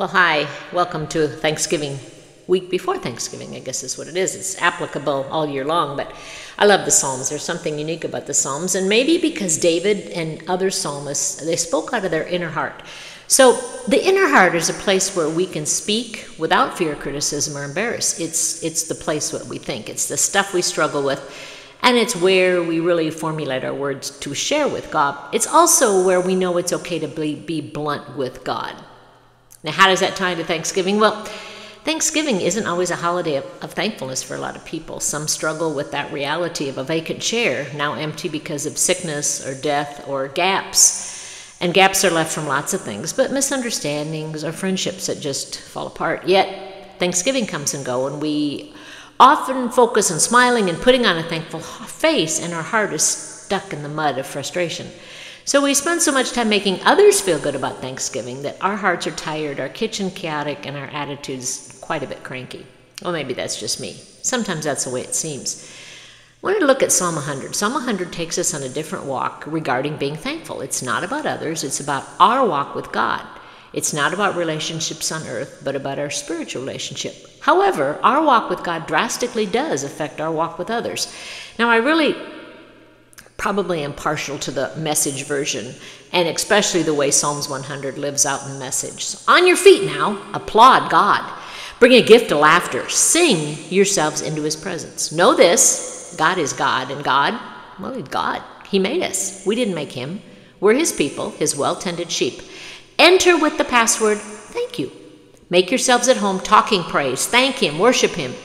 Well, hi, welcome to Thanksgiving week before Thanksgiving, I guess is what it is. It's applicable all year long, but I love the Psalms. There's something unique about the Psalms, and maybe because David and other psalmists, they spoke out of their inner heart. So the inner heart is a place where we can speak without fear, criticism, or embarrass. It's the place what we think. It's the stuff we struggle with, and it's where we really formulate our words to share with God. It's also where we know it's okay to be blunt with God. Now, how does that tie into Thanksgiving? Well, Thanksgiving isn't always a holiday of thankfulness for a lot of people. Some struggle with that reality of a vacant chair, now empty because of sickness or death or gaps. And gaps are left from lots of things, but misunderstandings or friendships that just fall apart. Yet, Thanksgiving comes and goes, and we often focus on smiling and putting on a thankful face, and our heart is stuck in the mud of frustration. So we spend so much time making others feel good about Thanksgiving that our hearts are tired, our kitchen chaotic, and our attitudes quite a bit cranky. Well, maybe that's just me. Sometimes that's the way it seems. I wanted to look at Psalm 100. Psalm 100 takes us on a different walk regarding being thankful. It's not about others, it's about our walk with God. It's not about relationships on earth, but about our spiritual relationship. However, our walk with God drastically does affect our walk with others. Now, I really probably am partial to the Message version, and especially the way Psalms 100 lives out in Message. So on your feet now, applaud God. Bring a gift of laughter. Sing yourselves into his presence. Know this, God is God, and God, well, he's God. He made us. We didn't make him. We're his people, his well-tended sheep. Enter with the password, thank you. Make yourselves at home talking praise. Thank him, worship him.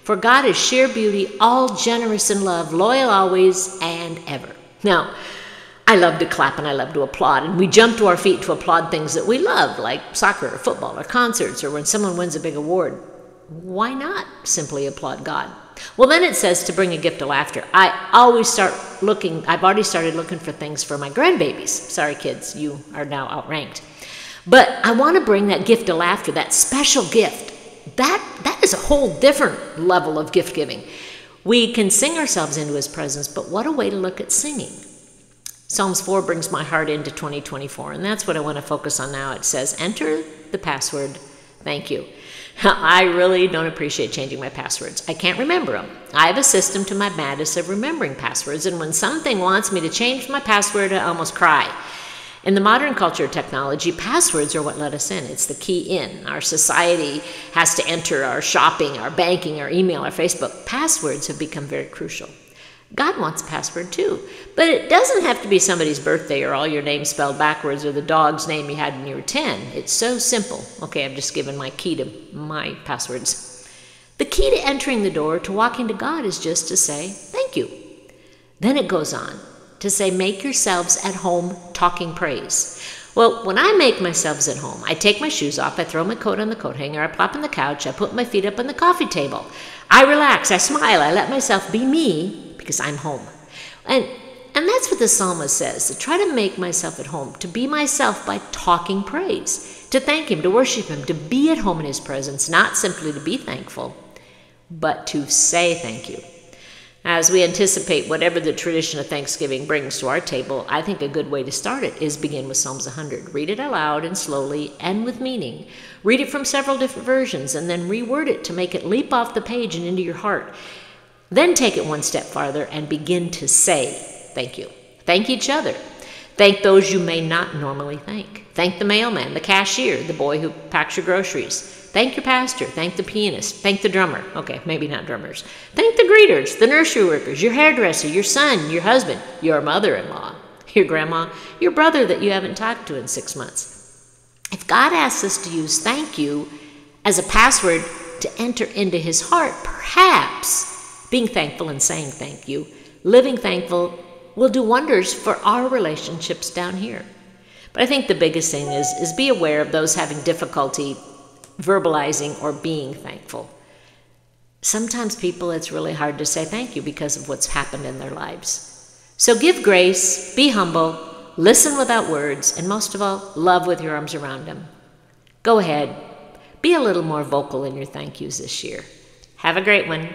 For God is sheer beauty, all generous in love, loyal always and ever. Now, I love to clap and I love to applaud, and we jump to our feet to applaud things that we love, like soccer or football or concerts or when someone wins a big award. Why not simply applaud God? Well, then it says to bring a gift of laughter. I've already started looking for things for my grandbabies. Sorry, kids, you are now outranked. But I want to bring that gift of laughter, that special gift. That is a whole different level of gift giving. We can sing ourselves into his presence, but what a way to look at singing. Psalms 4 brings my heart into 2024, and that's what I want to focus on now. It says, enter the password, thank you. I really don't appreciate changing my passwords. I can't remember them. I have a system to my madness of remembering passwords, and when something wants me to change my password, I almost cry. In the modern culture of technology, passwords are what let us in. It's the key in. Our society has to enter our shopping, our banking, our email, our Facebook. Passwords have become very crucial. God wants a password too, but it doesn't have to be somebody's birthday or all your names spelled backwards or the dog's name you had when you were 10. It's so simple. Okay, I've just given my key to my passwords. The key to entering the door, to walking to God, is just to say, thank you. Then it goes on to say, make yourselves at home talking praise. Well, when I make myself at home, I take my shoes off, I throw my coat on the coat hanger, I plop on the couch, I put my feet up on the coffee table. I relax, I smile, I let myself be me because I'm home. And that's what the psalmist says, to try to make myself at home, to be myself by talking praise, to thank him, to worship him, to be at home in his presence, not simply to be thankful, but to say thank you. As we anticipate whatever the tradition of Thanksgiving brings to our table, I think a good way to start it is begin with Psalms 100. Read it aloud and slowly and with meaning. Read it from several different versions and then reword it to make it leap off the page and into your heart. Then take it one step farther and begin to say thank you. Thank each other. Thank those you may not normally thank. Thank the mailman, the cashier, the boy who packs your groceries. Thank your pastor, thank the pianist, thank the drummer. Okay, maybe not drummers. Thank the greeters, the nursery workers, your hairdresser, your son, your husband, your mother-in-law, your grandma, your brother that you haven't talked to in 6 months. If God asks us to use thank you as a password to enter into his heart, perhaps being thankful and saying thank you, living thankful, will do wonders for our relationships down here. But I think the biggest thing is be aware of those having difficulty verbalizing or being thankful. Sometimes people, it's really hard to say thank you because of what's happened in their lives. So give grace, be humble, listen without words, and most of all, love with your arms around them. Go ahead, be a little more vocal in your thank yous this year. Have a great one.